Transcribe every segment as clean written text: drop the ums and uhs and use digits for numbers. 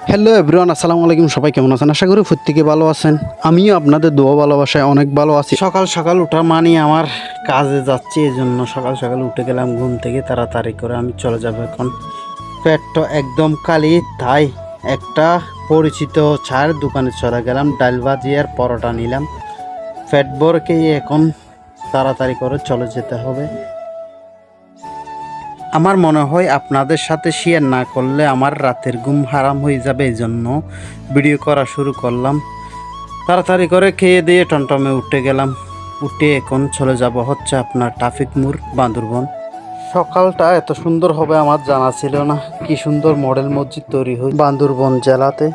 Hello everyone, আসসালামু আলাইকুম। সবাই কেমন আছেন? আশা করি প্রত্যেকে ভালো আছেন। আমিও আপনাদের দোয়া ভালোবাসায় অনেক ভালো আছি। সকাল সকাল ওঠা মানে আমার কাজে যাচ্ছি, এই জন্য সকাল সকাল উঠে গেলাম ঘুম থেকে তাড়াতাড়ি করে। আমি চলে যাব এখন। পেটটা একদম খালি, তাই একটা পরিচিত চায়ের দোকানে চলে গেলাম। ডাল ভাজি আর পরোটা নিলাম। পেট ভরকেই এখন তাড়াতাড়ি করে চলে যেতে হবে। আমার মনে হয় আপনাদের সাথে শেয়ার না করলে আমার রাতের ঘুম হারাম হয়ে যাবে, এই জন্য ভিডিও করা শুরু করলাম। তাড়াতাড়ি করে খেয়ে দিয়ে টমটমে উঠে গেলাম। উঠে এখন চলে যাব হচ্ছে আপনার ট্রাফিক মোড়, বান্দরবন। সকালটা এত সুন্দর হবে আমার জানা ছিল না। কি সুন্দর মডেল মসজিদ তৈরি হয় বান্দরবন জেলাতে।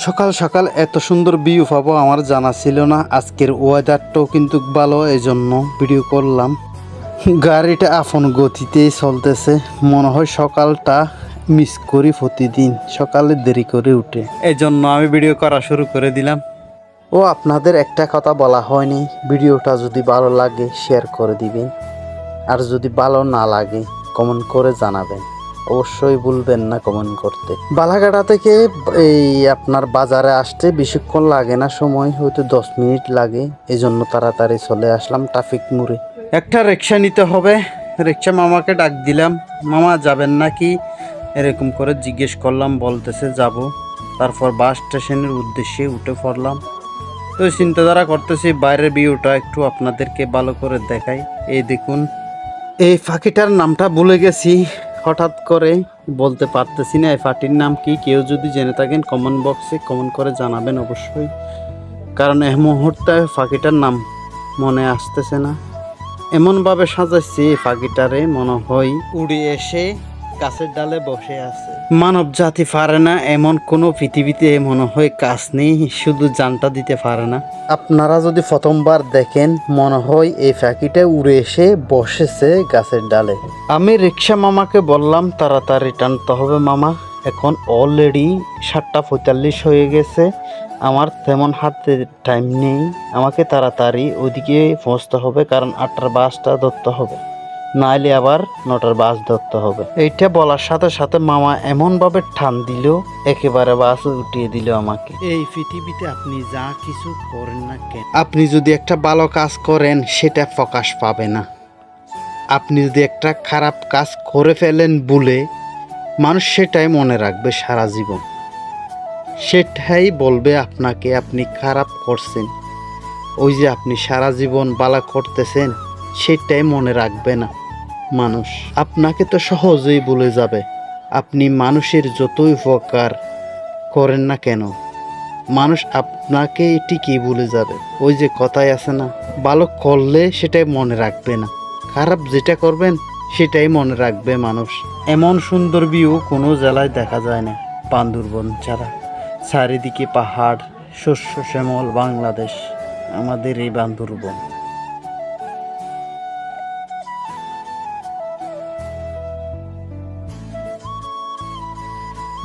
সকাল সকাল এত সুন্দর ভিউ পাবো আমার জানা ছিল না। আজকের ওয়েদারটাও কিন্তু ভালো, এই জন্য ভিডিও করলাম। গাড়িটা আপন গতিতেই চলতেছে। মনে হয় সকালটা মিস করি প্রতিদিন, সকালে দেরি করে উঠে, এই জন্য আমি ভিডিও করা শুরু করে দিলাম। ও আপনাদের একটা কথা বলা হয়নি, ভিডিওটা যদি ভালো লাগে শেয়ার করে দিবেন, আর যদি ভালো না লাগে কমেন্ট করে জানাবেন। অবশ্যই ভুলবেন না কমেন্ট করতে। বালাঘাটা থেকে এই আপনার বাজারে আসতে বেশিক্ষণ লাগে না, সময় হয়তো 10 মিনিট লাগে। এই জন্য তাড়াতাড়ি চলে আসলাম ট্রাফিক মোড়ে। একটা রিক্সা নিতে হবে। রিক্সা মামাকে ডাক দিলাম, মামা যাবেন নাকি এরকম করে জিজ্ঞেস করলাম। বলতেছে যাব। তারপর বাস স্টেশনের উদ্দেশ্যে উঠে পড়লাম। তো চিন্তাধারা করতেছি বাইরের ভিউটা একটু আপনাদেরকে ভালো করে দেখাই। এই দেখুন, এই পাখিটার নামটা ভুলে গেছি, হঠাৎ করে বলতে পারতেছি না এই পাখির নাম কি। কেউ যদি জেনে থাকেন কমেন্ট বক্সে কমেন্ট করে জানাবেন অবশ্যই, কারণ এই মুহূর্তে পাখিটার নাম মনে আসতেছে না। এমনভাবে সাজাইছি এই পাখিটারে, মনে হয় উড়ে এসে গাছের ডালে বসে আছে। মানব জাতি পারে না এমন কোনো পৃথিবীতে মনে হয় কাজ নেই, শুধু জানটা দিতে পারে না। আপনারা যদি প্রথমবার দেখেন মনে হয় এই পাখিটা উড়ে এসে বসেছে গাছের ডালে। আমি রিক্সা মামাকে বললাম তাড়াতাড়ি টানতে হবে মামা, এখন অলরেডি 7:45 হয়ে গেছে। আমার তেমন হাতে টাইম নেই, আমাকে তাড়াতাড়ি ওইদিকে পৌঁছতে হবে, কারণ 8টার বাসটা ধরতে হবে, নাইলে আবার 9টার বাস ধরতে হবে। এইটা বলার সাথে সাথে মামা এমনভাবে টান দিল, একেবারে বাস উঠিয়ে দিল আমাকে। এই পৃথিবীতে আপনি যা কিছু করেন না কেন, আপনি যদি একটা ভালো কাজ করেন সেটা প্রকাশ পাবে না। আপনি যদি একটা খারাপ কাজ করে ফেলেন ভুলে, মানুষ সেটাই মনে রাখবে সারা জীবন। সেটাই বলবে আপনাকে আপনি খারাপ করছেন। ওই যে আপনি সারা জীবন ভালো করতেছেন সেটাই মনে রাখবে না মানুষ। আপনাকে তো সহজেই ভুলে যাবে। আপনি মানুষের যতই উপকার করেন না কেন, মানুষ আপনাকে ঠিকই ভুলে যাবে। ওই যে কথাই আছে না, ভালো করলে সেটাই মনে রাখবে না, খারাপ যেটা করবেন সেটাই মনে রাখবে মানুষ। এমন সুন্দর ভিউ কোনো জেলায় দেখা যায় না বান্দরবন ছাড়া। চারিদিকে পাহাড়, শস্য শ্যামল বাংলাদেশ আমাদের এই বান্দরবন।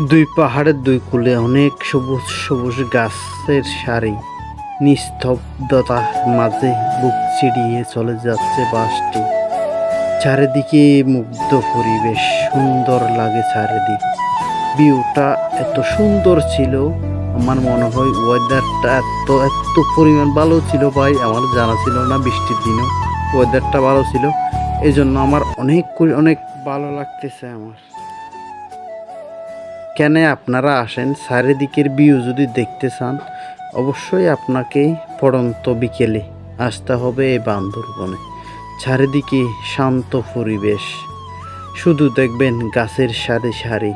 দুই পাহাড়ের দুই কূলে অনেক সবুজ সবুজ গাছের সারি। নিস্তব্ধতার মাঝে বুক চিড়িয়ে চলে যাচ্ছে বাসটি। চারিদিকে মুগ্ধ পরিবেশ, সুন্দর লাগে চারিদিক। ভিউটা এত সুন্দর ছিল, আমার মনে হয় ওয়েদারটা এত এত পরিমাণ ভালো ছিল ভাই, আমার জানা ছিল না বৃষ্টির দিনেও ওয়েদারটা ভালো ছিল। এই জন্য আমার অনেক অনেক ভালো লাগতেছে আমার। কেন আপনারা আসেন, চারিদিকের ভিউ যদি দেখতে চান অবশ্যই আপনাকে পড়ন্ত বিকেলে আসতে হবে এই বান্দরবনে। চারিদিকে শান্ত পরিবেশ, শুধু দেখবেন গাছের সারি সারি,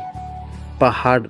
পাহাড়।